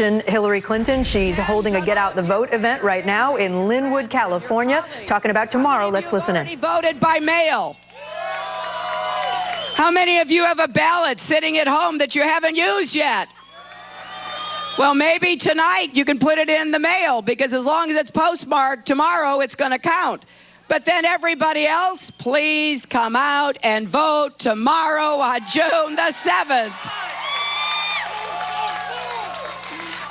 mention Hillary Clinton. She's holding a Get Out the Vote event right now in Linwood, California, talking about tomorrow. Let's listen in. Voted by mail. How many of you have a ballot sitting at home that you haven't used yet? Well, maybe tonight you can put it in the mail, because as long as it's postmarked, tomorrow it's going to count. But then everybody else, please come out and vote tomorrow on June the 7th.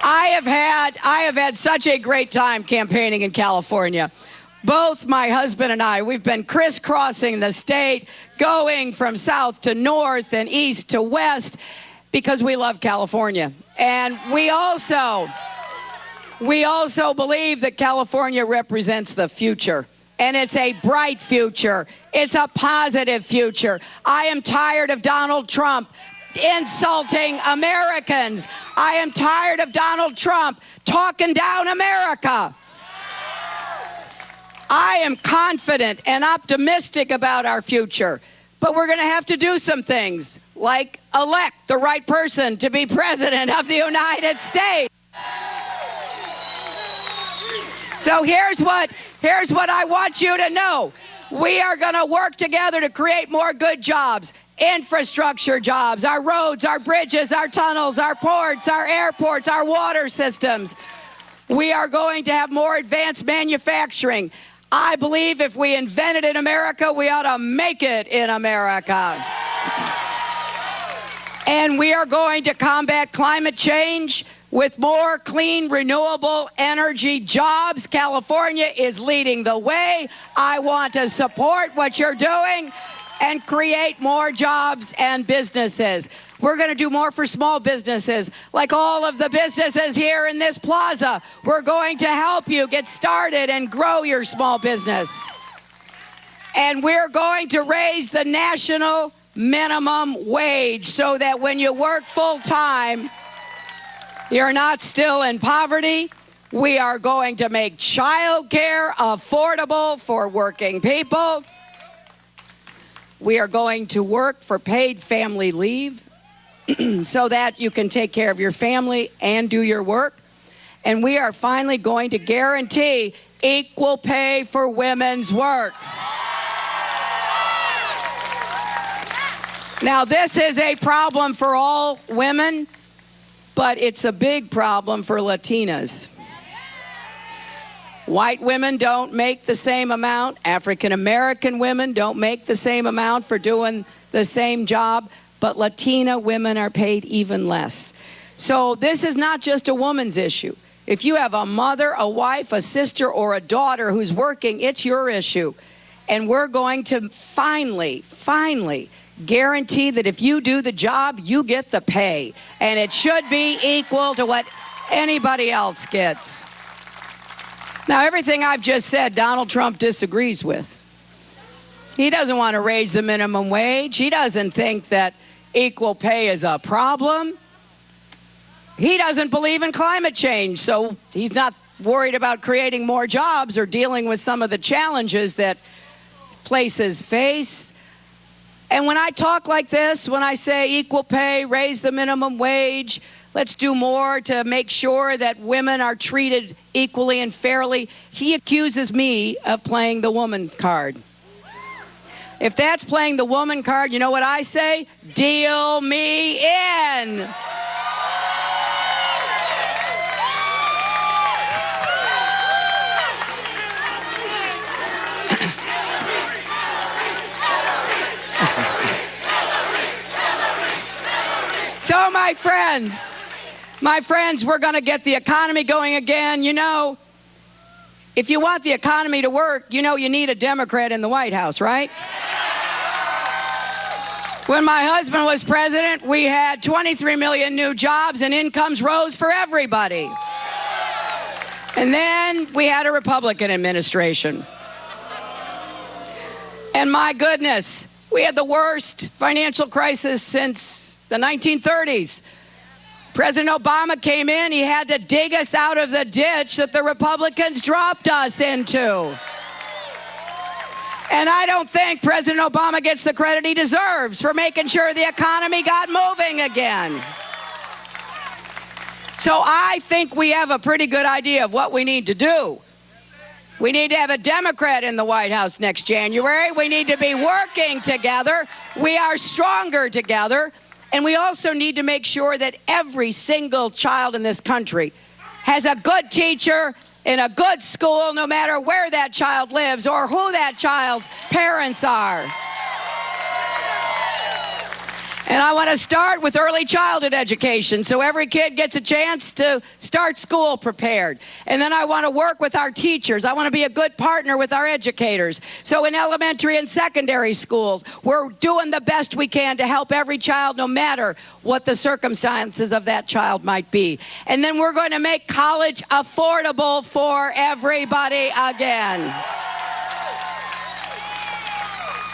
I have had such a great time campaigning in California. Both my husband and I, we've been crisscrossing the state, going from south to north and east to west, because we love California. And we also believe that California represents the future. And it's a bright future. It's a positive future. I am tired of Donald Trump insulting Americans. I am tired of Donald Trump talking down America. I am confident and optimistic about our future, but we're going to have to do some things, like elect the right person to be president of the United States. So here's what I want you to know. We are going to work together to create more good jobs, infrastructure jobs, our roads, our bridges, our tunnels, our ports, our airports, our water systems. We are going to have more advanced manufacturing. I believe if we invent it in America, we ought to make it in America. And we are going to combat climate change with more clean, renewable energy jobs. California is leading the way. I want to support what you're doing and create more jobs and businesses. We're going to do more for small businesses, like all of the businesses here in this plaza. We're going to help you get started and grow your small business. And we're going to raise the national minimum wage so that when you work full time, you're not still in poverty. We are going to make childcare affordable for working people. We are going to work for paid family leave so that you can take care of your family and do your work. And we are finally going to guarantee equal pay for women's work. Now, this is a problem for all women, but it's a big problem for Latinas. White women don't make the same amount. African American women don't make the same amount for doing the same job, but Latina women are paid even less. So this is not just a woman's issue. If you have a mother, a wife, a sister, or a daughter who's working, it's your issue. And we're going to finally guarantee that if you do the job, you get the pay. And it should be equal to what anybody else gets. Now, everything I've just said, Donald Trump disagrees with. He doesn't want to raise the minimum wage. He doesn't think that equal pay is a problem. He doesn't believe in climate change, so he's not worried about creating more jobs or dealing with some of the challenges that places face. And when I talk like this, when I say equal pay, raise the minimum wage, let's do more to make sure that women are treated equally and fairly, he accuses me of playing the woman card. If that's playing the woman card, you know what I say? Deal me in. So my friends, we're going to get the economy going again. You know, if you want the economy to work, you know you need a Democrat in the White House, right? When my husband was president, we had 23 million new jobs and incomes rose for everybody. And then we had a Republican administration. And my goodness, we had the worst financial crisis since the 1930s. President Obama came in, he had to dig us out of the ditch that the Republicans dropped us into. And I don't think President Obama gets the credit he deserves for making sure the economy got moving again. So I think we have a pretty good idea of what we need to do. We need to have a Democrat in the White House next January. We need to be working together. We are stronger together. And we also need to make sure that every single child in this country has a good teacher in a good school, no matter where that child lives or who that child's parents are. And I want to start with early childhood education so every kid gets a chance to start school prepared. And then I want to work with our teachers. I want to be a good partner with our educators. So in elementary and secondary schools, we're doing the best we can to help every child, no matter what the circumstances of that child might be. And then we're going to make college affordable for everybody again.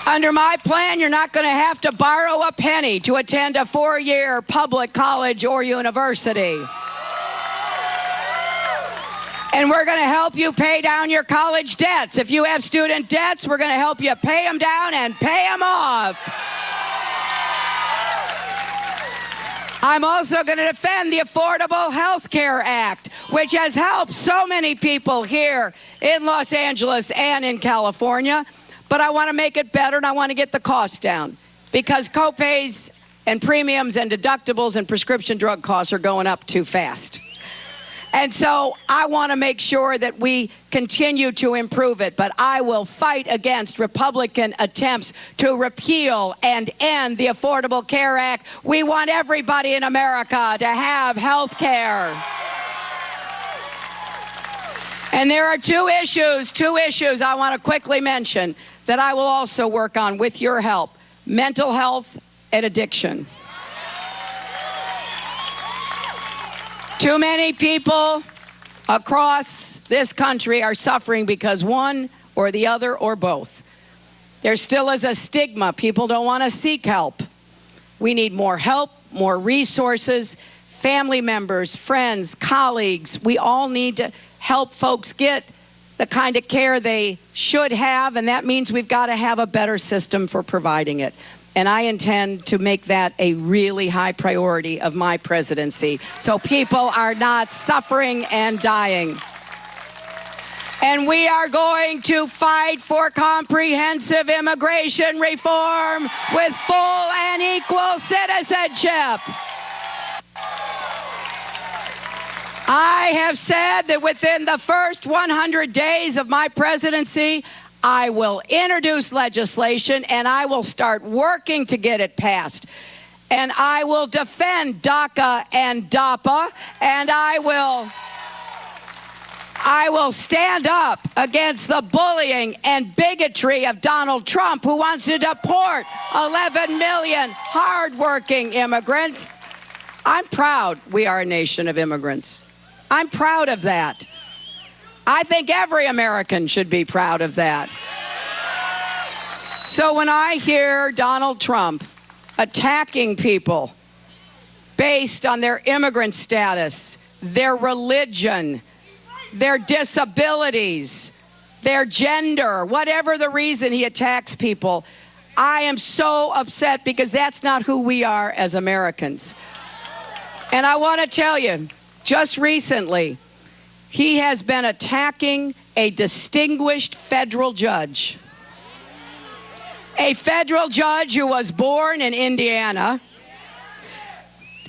Under my plan, you're not going to have to borrow a penny to attend a 4-year public college or university. And we're going to help you pay down your college debts. If you have student debts, we're going to help you pay them down and pay them off. I'm also going to defend the Affordable Health Care Act, which has helped so many people here in Los Angeles and in California. But I want to make it better, and I want to get the cost down, because copays and premiums and deductibles and prescription drug costs are going up too fast. And so I want to make sure that we continue to improve it, but I will fight against Republican attempts to repeal and end the Affordable Care Act. We want everybody in America to have health care. And there are two issues I want to quickly mention that I will also work on with your help: mental health and addiction. Too many people across this country are suffering because one or the other or both. There still is a stigma. People don't want to seek help. We need more help, more resources, family members, friends, colleagues. We all need to help folks get the kind of care they should have, and that means we've got to have a better system for providing it. And I intend to make that a really high priority of my presidency, so people are not suffering and dying. And we are going to fight for comprehensive immigration reform with full and equal citizenship. I have said that within the first 100 days of my presidency, I will introduce legislation and I will start working to get it passed. And I will defend DACA and DAPA, and I will stand up against the bullying and bigotry of Donald Trump, who wants to deport 11 million hardworking immigrants. I'm proud we are a nation of immigrants. I'm proud of that. I think every American should be proud of that. So when I hear Donald Trump attacking people based on their immigrant status, their religion, their disabilities, their gender, whatever the reason he attacks people, I am so upset, because that's not who we are as Americans. And I want to tell you, just recently, he has been attacking a distinguished federal judge. A federal judge who was born in Indiana.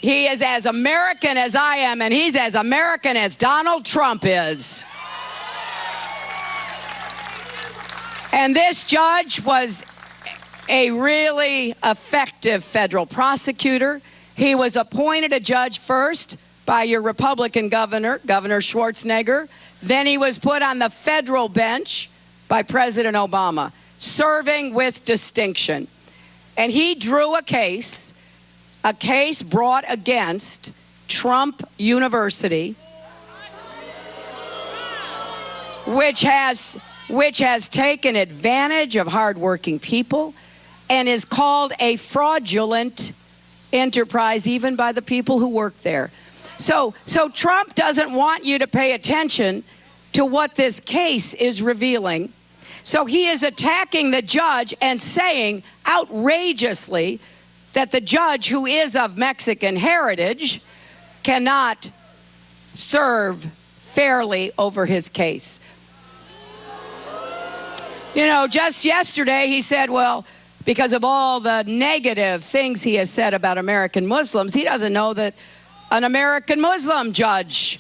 He is as American as I am, and he's as American as Donald Trump is. And this judge was a really effective federal prosecutor. He was appointed a judge first by your Republican governor, Governor Schwarzenegger. Then he was put on the federal bench by President Obama, serving with distinction. And he drew a case brought against Trump University, which has taken advantage of hardworking people and is called a fraudulent enterprise even by the people who work there. So Trump doesn't want you to pay attention to what this case is revealing. So he is attacking the judge and saying outrageously that the judge, who is of Mexican heritage, cannot serve fairly over his case. You know, just yesterday he said, well, because of all the negative things he has said about American Muslims, he doesn't know that an American Muslim judge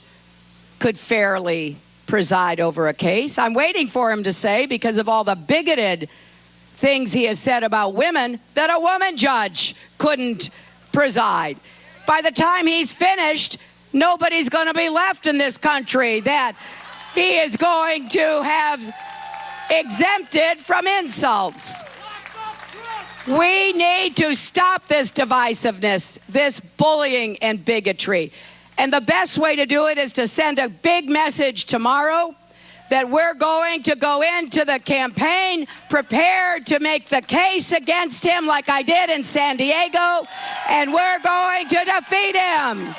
could fairly preside over a case. I'm waiting for him to say, because of all the bigoted things he has said about women, that a woman judge couldn't preside. By the time he's finished, nobody's going to be left in this country that he is going to have exempted from insults. We need to stop this divisiveness, this bullying and bigotry. And the best way to do it is to send a big message tomorrow that we're going to go into the campaign prepared to make the case against him like I did in San Diego, and we're going to defeat him.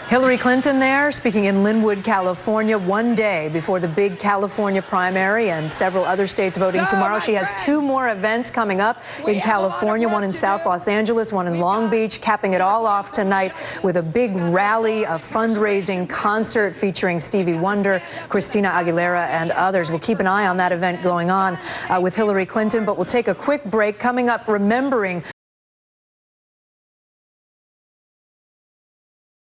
Hillary Clinton there, speaking in Linwood, California, one day before the big California primary and several other states voting tomorrow. She has two more events coming up in California, one in South Los Angeles, one in Long Beach, capping it all off tonight with a big rally, a fundraising concert featuring Stevie Wonder, Christina Aguilera, and others. We'll keep an eye on that event going on with Hillary Clinton, but we'll take a quick break. Coming up, remembering